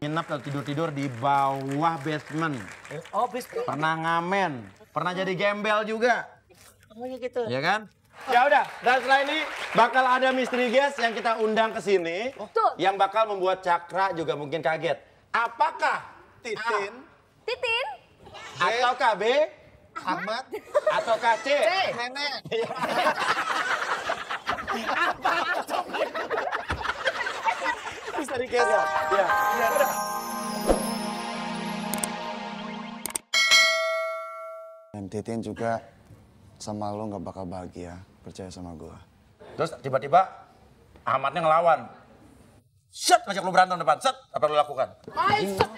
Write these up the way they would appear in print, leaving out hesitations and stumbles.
Nginep atau tidur-tidur di bawah basement. Oh, basement. Pernah ngamen, pernah jadi gembel juga. Oh, ya gitu. Ya kan? Ya udah, dan setelah ini bakal ada mystery guest yang kita undang ke sini. Yang bakal membuat Cakra juga mungkin kaget. Apakah Titin, Titin. ataukah B Ahmad, ataukah C? Nenek. Mystery guest ya? Ya. Dan Titin juga sama lo nggak bakal bahagia, percaya sama gua. Terus tiba-tiba Ahmadnya ngelawan. Set, ngajak lu berantem depan. Set, apa lu lakukan? Sabar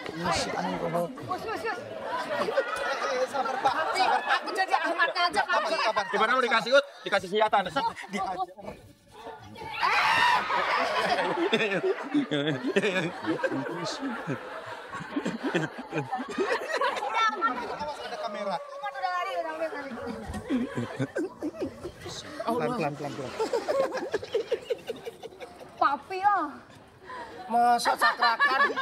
Pak, sabar Pak. Aku jadi Ahmad aja kamu. Sabar. Gimana lu dikasih Ut? Dikasih senjata. Set. Awas ada kamera. Udah lari, udah lari. Pelan. Papi lah. Masa sakrakan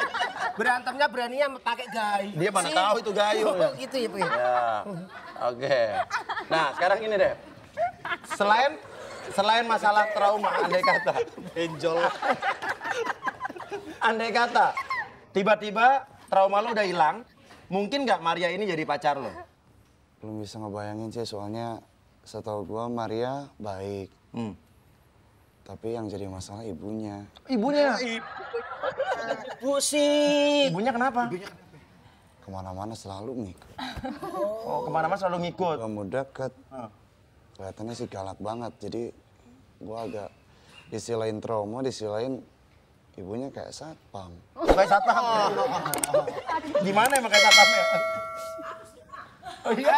berantemnya beraninya pakai gayu. Dia mana tahu itu gayu. Oh, gitu ya, Pi. Ya, oke. Nah, sekarang ini deh. Selain masalah trauma, andai kata. Benjol. Andai kata, tiba-tiba trauma lo udah hilang, mungkin nggak Maria ini jadi pacar lo? Belum bisa ngebayangin sih, soalnya setahu gua Maria baik. Tapi yang jadi masalah ibunya. Ibunya? Bu sih. Ibunya kenapa? Kemana-mana selalu ngikut. Oh, kemana-mana selalu ngikut. Gua mau deket. Kelihatannya sih galak banget, jadi gua agak disilain trauma, disilain ibunya kayak satpam. Kayak satpam. Gimana emang kayak satpamnya? Oh iya?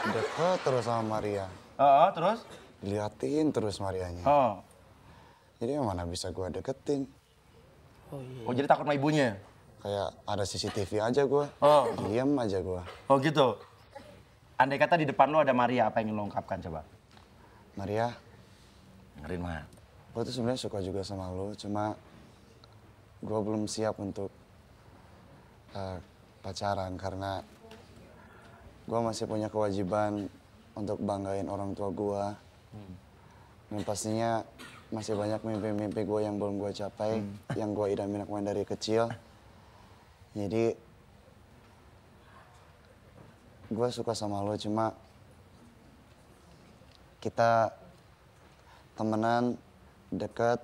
Deket terus sama Maria. Oh, terus? Diliatin terus Marianya. Oh. Jadi mana bisa gua deketin. Oh, jadi takut sama ibunya? Kayak ada CCTV aja gua. Oh. Diam aja gua. Oh gitu? Andai kata di depan lo ada Maria, apa yang ingin lo ungkapkan coba? Maria, Dengerin, Mat. gua tuh sebenarnya suka juga sama lo, cuma gua belum siap untuk pacaran karena gua masih punya kewajiban untuk banggain orang tua gua. Dan pastinya masih banyak mimpi-mimpi gue yang belum gue capai, yang gue idam-idamkan dari kecil. Jadi gue suka sama lo, cuma kita temenan, deket,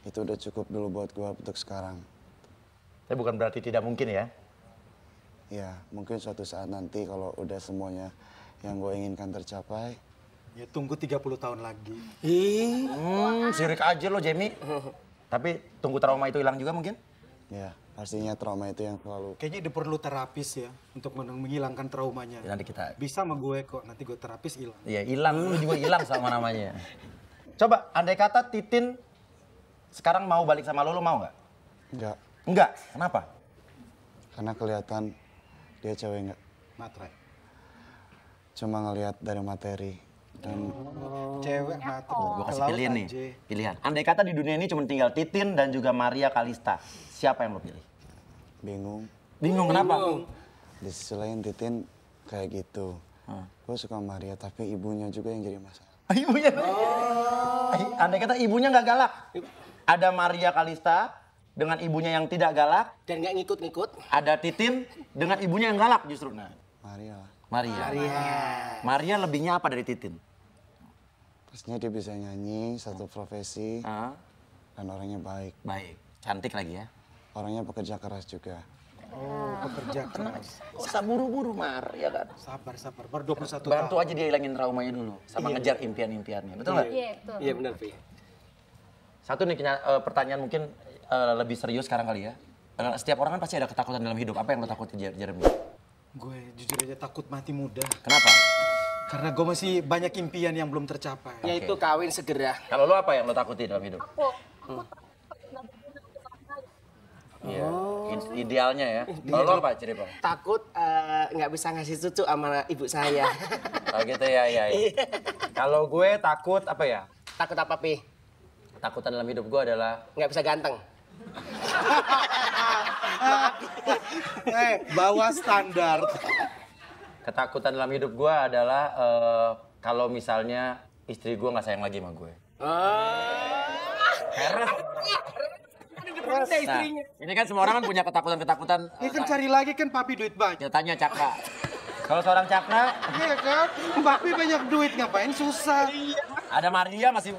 itu udah cukup dulu buat gue untuk sekarang. Tapi bukan berarti tidak mungkin ya? Ya, mungkin suatu saat nanti kalau udah semuanya yang gue inginkan tercapai. Ya tunggu 30 tahun lagi. Sirik aja lo, Jamie. Tapi tunggu trauma itu hilang juga mungkin? Ya, pastinya trauma itu yang selalu. Kayaknya dia perlu terapis ya untuk menghilangkan traumanya. Ya, nanti kita... Bisa sama gue kok, nanti gue terapis hilang. Iya, hilang. Lu juga hilang sama namanya. Coba, andai kata Titin sekarang mau balik sama lo mau nggak? Enggak, Enggak. Kenapa? karena kelihatan dia cewek enggak. Matre. Cuma ngelihat dari materi. Dan Cewek matre. Gue kasih Ke laut pilihan nih. aja. Pilihan. Andai kata di dunia ini cuma tinggal Titin dan juga Maria Kalista. Siapa yang lo pilih? bingung. Bingung kenapa? Di sisi lain Titin kayak gitu. Gue suka Maria, tapi ibunya juga yang jadi masalah. Ibunya. Andai kata ibunya nggak galak. Ada Maria Kalista dengan ibunya yang tidak galak. Dan nggak ngikut-ngikut. Ada Titin dengan ibunya yang galak justru. Nah, Maria lah. Maria. Maria lebihnya apa dari Titin? Pastinya dia bisa nyanyi, satu profesi, Ah, dan orangnya baik. baik. Cantik lagi ya. Orangnya pekerja keras juga. Oh, pekerja keras. Gak usah buru-buru, Mar, ya kan? Sabar. Baru 21 Bantu tahun. aja dia hilangin traumanya dulu. Sama ngejar impian-impiannya. Betul nggak? Iya, betul. Iya benar, Pi. Satu nih pertanyaan mungkin lebih serius sekarang kali ya. Setiap orang kan pasti ada ketakutan dalam hidup. Apa yang lo takutin, Jeremy? Gue jujur aja takut mati muda. Kenapa? Karena gue masih banyak impian yang belum tercapai. Yaitu kawin segera. Kalau lo apa yang lo takutin dalam hidup? Aku Iya. Idealnya ya. Kalau lo apa, Ciripong? Takut nggak bisa ngasih cucu sama ibu saya. Oh gitu ya, iya. Kalau gue takut apa ya? Takut apa, Pi? Takutan dalam hidup gue adalah Nggak bisa ganteng. Bawah standar. Ketakutan dalam hidup gue adalah kalau misalnya istri gue nggak sayang lagi sama gue. Heran. Nah, ini kan semua orang kan punya ketakutan-ketakutan. Ini kan cari lagi kan papi duit banyak. Ya tanya Cakra. Kalau seorang Cakra, Iya kan? Papi banyak duit ngapain susah. ada Maria masih.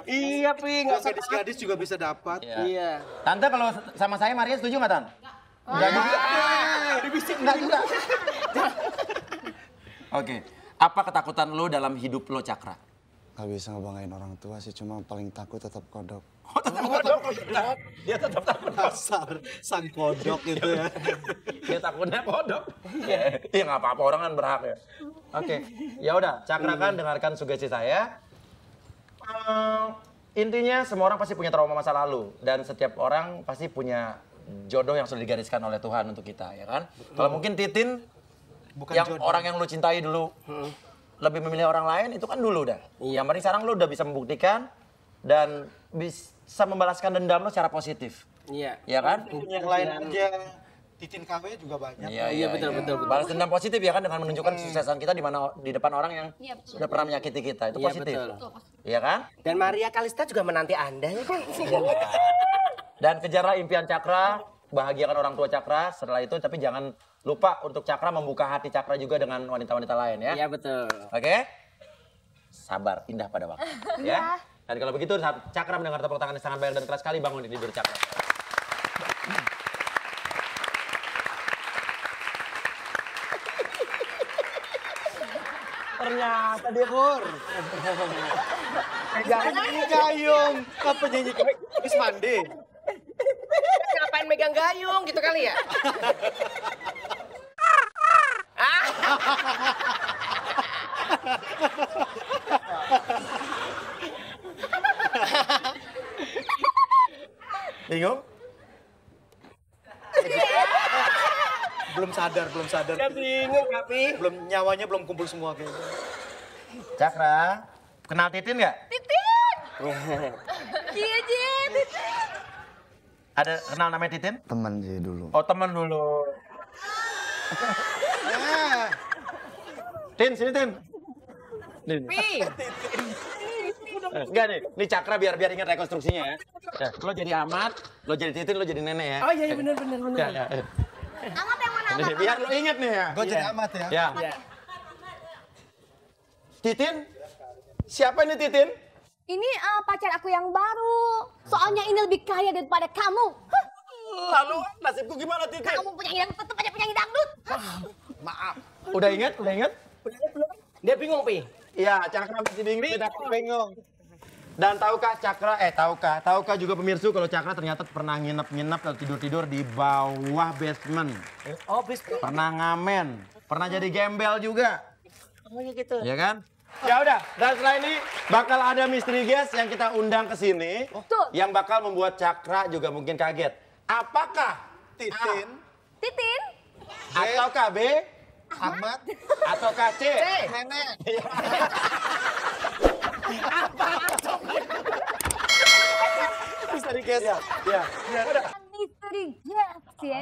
Iya, Pi, nggak usah. Gadis-gadis juga bisa dapat. Ya. Iya. Tante kalau sama saya Maria setuju nggak Tan? Enggak juga. Enggak juga. Oke. Apa ketakutan lo dalam hidup lo Cakra? Gak bisa ngebanggain orang tua sih, cuma paling takut tetap kodok. Dia tetap takut. Dasar sang kodok gitu ya. Dia takutnya kodok. Iya nggak apa-apa, orang kan berhak ya. Oke, ya udah, Cakra kan dengarkan sugesti saya. Intinya semua orang pasti punya trauma masa lalu dan setiap orang pasti punya jodoh yang sudah digariskan oleh Tuhan untuk kita, ya kan? Kalau mungkin Titin, Bukan yang jodoh. orang yang lu cintai dulu, lebih memilih orang lain itu kan dulu dah. Yang penting sekarang lu udah bisa membuktikan dan bisa membalaskan dendam lu secara positif, Iya. ya kan? Yang lain aja. Titin KW juga banyak. Iya, betul. Balas dendam positif ya kan dengan menunjukkan kesuksesan kita di depan orang yang Iya, betul. sudah pernah menyakiti kita. Itu Iya, positif. betul. Iya kan? Dan Maria Kalista juga menanti Anda ya kan? Dan kejarlah impian Cakra, bahagiakan orang tua Cakra setelah itu, tapi jangan lupa untuk Cakra membuka hati Cakra juga dengan wanita-wanita lain ya. Iya, betul. Oke? Sabar, indah pada waktu. Ya. Dan kalau begitu saat Cakra mendengar tepuk tangan yang sangat bayar dan keras sekali, bangun di tidur Cakra. Ternyata dia Pur. Megang gayung. Apa nyanyi habis mandi? Ngapain megang gayung gitu kali ya? Bingung? Belum sadar. Udah bingung, Papi. Belum nyawanya belum kumpul semua kayaknya. Cakra, kenal Titin nggak? Titin! Iya, Titin! Ada kenal namanya Titin? Teman sih dulu. Oh, teman dulu. Tin, sini Tin. Pi. Enggak nih, ini Cakra biar ingat rekonstruksinya ya. Lo jadi Ahmad, lo jadi Titin, lo jadi Nenek ya. Oh iya, benar. Ya. Amat yang mana? Nih, biar lo inget nih ya. Gue jadi amat ya. Ya. Iya. Titin? Siapa ini Titin? Ini pacar aku yang baru. Soalnya ini lebih kaya daripada kamu. Hah, Lalu nasibku gimana Titin? kamu penyanyi yang tetap aja penyanyi dangdut. Hah? Udah inget? Dia bingung, Pi. Iya, Cakra masih bingung. Dan tahukah juga pemirsa kalau Cakra ternyata pernah nginep atau tidur di bawah basement. Oh, bis. Pernah ngamen, pernah jadi gembel juga. Oh, ya gitu. Ya kan? Ya udah, dan setelah ini bakal ada misteri guest yang kita undang ke sini. Betul. Yang bakal membuat Cakra juga mungkin kaget. Apakah Titin, Titin? ataukah B Ahmad, ataukah C? Nenek. Misteri guest. Ya. Misteri guest ya.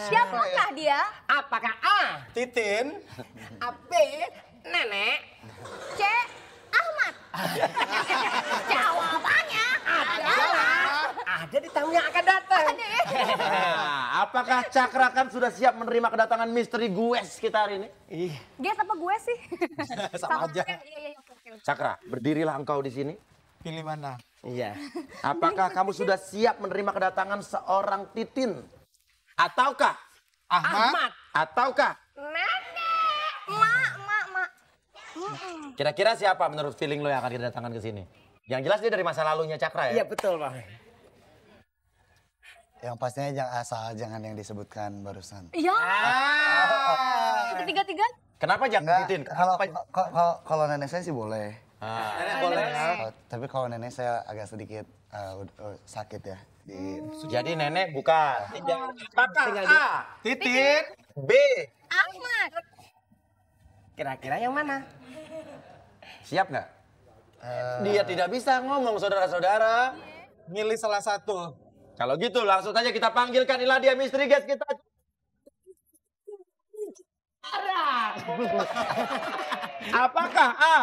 Siapakah dia? Apakah A, Titin, B, Nenek, C. Ahmad. Jawabannya adalah ada di tamu yang akan datang. Nah, apakah Cakra kan sudah siap menerima kedatangan misteri guest kita hari ini? guest apa gue sih? Sama aja. Iya, oke. Cakra, berdirilah engkau di sini. Pilih mana? Iya. Apakah kamu sudah siap menerima kedatangan seorang Titin? Ataukah? Ahmad. Ataukah? Nenek. Mak. Kira-kira siapa menurut feeling lo yang akan kedatangan ke sini? Yang jelas dia dari masa lalunya Cakra Iya, ya? betul, Bang. Yang pastinya jangan yang disebutkan barusan. Iya. Itu tiga-tiga. Kenapa jangan Titin? Kalau nenek saya sih boleh. Nenek boleh. Tapi kalau nenek saya agak sedikit sakit ya. Jadi nenek bukan. Apakah A, Titin, B, Ahmad. Kira-kira yang mana? siap nggak? Dia tidak bisa ngomong saudara-saudara. milih salah satu. Kalau gitu langsung saja kita panggilkan inilah dia misteri guys kita. Apakah A?